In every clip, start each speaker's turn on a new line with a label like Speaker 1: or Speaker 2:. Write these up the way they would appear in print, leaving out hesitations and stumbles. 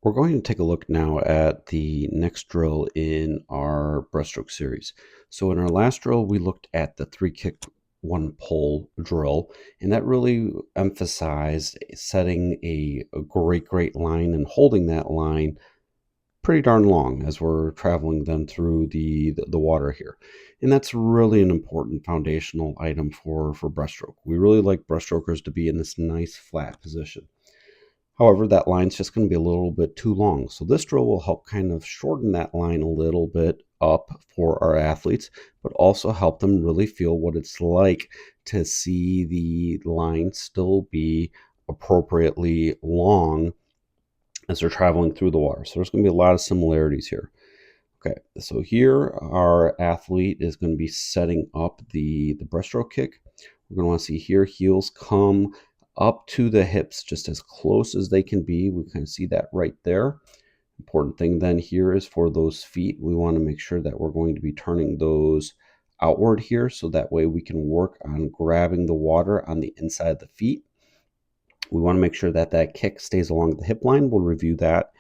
Speaker 1: We're going to take a look now at the next drill in our breaststroke series. So in our last drill, we looked at the 3-kick, 1-pull drill, and that really emphasized setting a great line and holding that line pretty darn long as we're traveling then through the water here. And that's really an important foundational item for breaststroke. We really like breaststrokers to be in this nice flat position. However, that line's just going to be a little bit too long. So this drill will help kind of shorten that line a little bit up for our athletes, but also help them really feel what it's like to see the line still be appropriately long as they're traveling through the water. So there's going to be a lot of similarities here. Okay, so here our athlete is going to be setting up the breaststroke kick. We're going to want to see here heels come up to the hips just as close as they can be. We kind of see that right there. Important thing then here is for those feet, we want to make sure that we're going to be turning those outward here so that way we can work on grabbing the water on the inside of the feet. We want to make sure that that kick stays along the hip line. We'll review that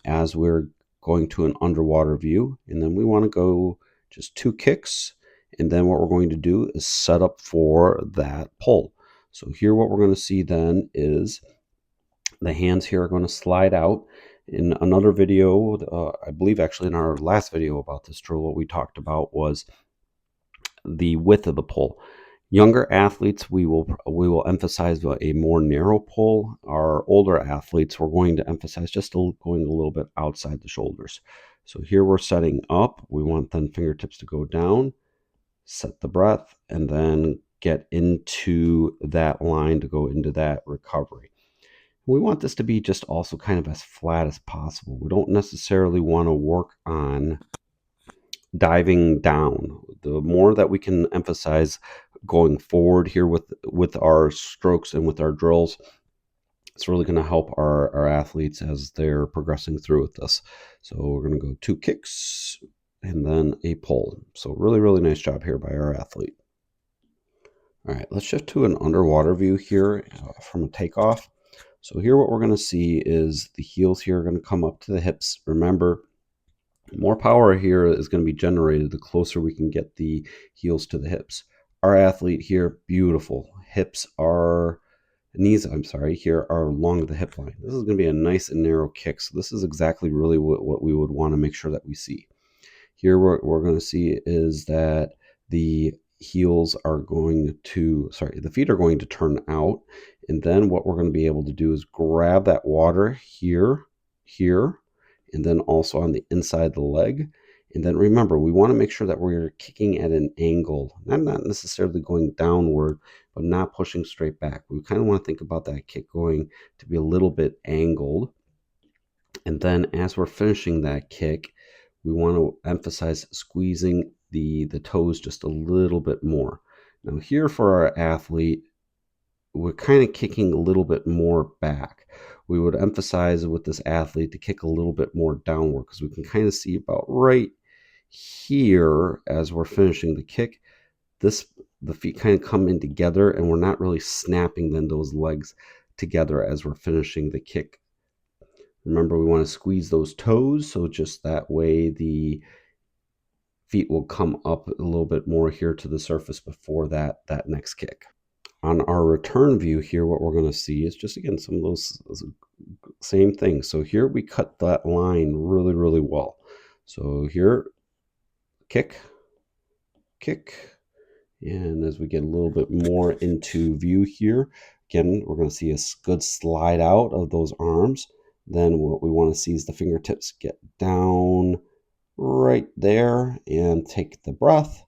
Speaker 1: as we're going to an underwater view. And then we want to go just 2 kicks. And then what we're going to do is set up for that pull. So here what we're going to see then is the hands here are going to slide out. In another video, I believe actually in our last video about this drill, what we talked about was the width of the pull. Younger athletes, we will emphasize a more narrow pull. Our older athletes, we're going to emphasize just going a little bit outside the shoulders. So here we're setting up. We want then fingertips to go down, set the breath, and then get into that line to go into that recovery. We want this to be just also kind of as flat as possible. We don't necessarily want to work on diving down. The more that we can emphasize going forward here with our strokes and with our drills, it's really going to help our athletes as they're progressing through with this. So we're going to go 2 kicks and then a pull. So really nice job here by our athlete. All right, let's shift to an underwater view here from a takeoff. So here what we're going to see is the heels here are going to come up to the hips. Remember, more power here is going to be generated the closer we can get the heels to the hips. Our athlete here, beautiful. Knees, here are along the hip line. This is going to be a nice and narrow kick. So this is exactly really what we would want to make sure that we see. Here what we're going to see is that the heels are going to, the feet are going to turn out. And then what we're going to be able to do is grab that water here, and then also on the inside of the leg. And then remember, we want to make sure that we're kicking at an angle, not necessarily going downward, but not pushing straight back. We kind of want to think about that kick going to be a little bit angled. And then as we're finishing that kick, we want to emphasize squeezing the toes just a little bit more. Now here for our athlete, we're kind of kicking a little bit more back. We would emphasize with this athlete to kick a little bit more downward because we can kind of see about right here as we're finishing the kick, the feet kind of come in together and we're not really snapping then those legs together as we're finishing the kick. Remember, we want to squeeze those toes, so just that way the feet will come up a little bit more here to the surface before that next kick. On our return view here, what we're going to see is just, again, some of those same things. So here we cut that line really well. So here, kick, and as we get a little bit more into view here, again, we're going to see a good slide out of those arms. Then what we want to see is the fingertips get down right there and take the breath.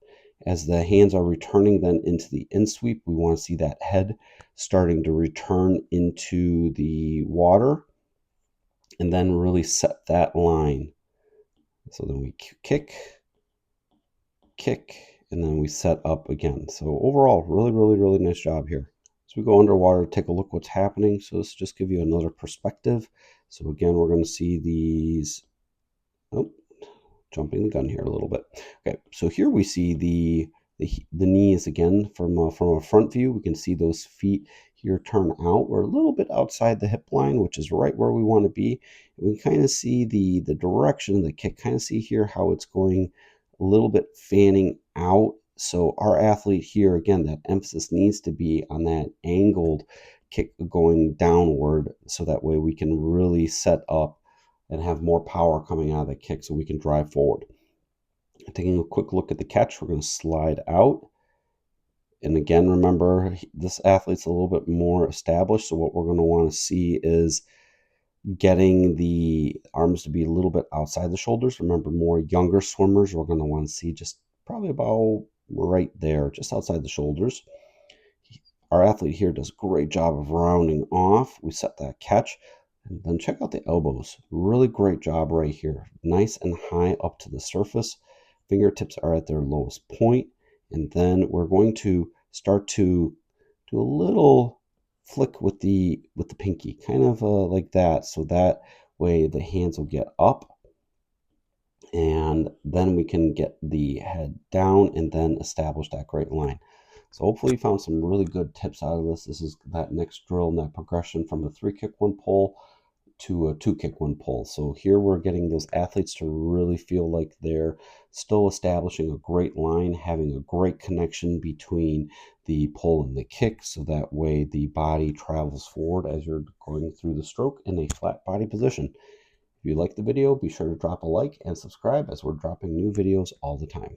Speaker 1: As the hands are returning then into the in sweep, we want to see that head starting to return into the water and then really set that line. So then we kick, and then we set up again. So overall, really nice job here. So we go underwater, take a look what's happening. So this will just give you another perspective. So again, we're going to see these, jumping the gun here a little bit. Okay, so here we see the knees again from a front view. We can see those feet here turn out. We're a little bit outside the hip line, which is right where we want to be. And we kind of see the direction of the kick, kind of see here how it's going a little bit fanning out. So our athlete here, again, that emphasis needs to be on that angled kick going downward, so that way we can really set up and have more power coming out of the kick so we can drive forward. Taking a quick look at the catch, we're going to slide out. And again, remember, this athlete's a little bit more established, so what we're going to want to see is getting the arms to be a little bit outside the shoulders. Remember, more younger swimmers, we're going to want to see just probably about right there, just outside the shoulders. Our athlete here does a great job of rounding off. We set that catch. And then check out the elbows. Really great job right here. Nice and high up to the surface. Fingertips are at their lowest point. And then we're going to start to do a little flick with the pinky, kind of like that. So that way the hands will get up. And then we can get the head down and then establish that great line. So hopefully you found some really good tips out of this. This is that next drill and that progression from a 3-kick 1 pull to a 2-kick 1 pull. So here we're getting those athletes to really feel like they're still establishing a great line, having a great connection between the pull and the kick, so that way the body travels forward as you're going through the stroke in a flat body position. If you like the video, be sure to drop a like and subscribe, as we're dropping new videos all the time.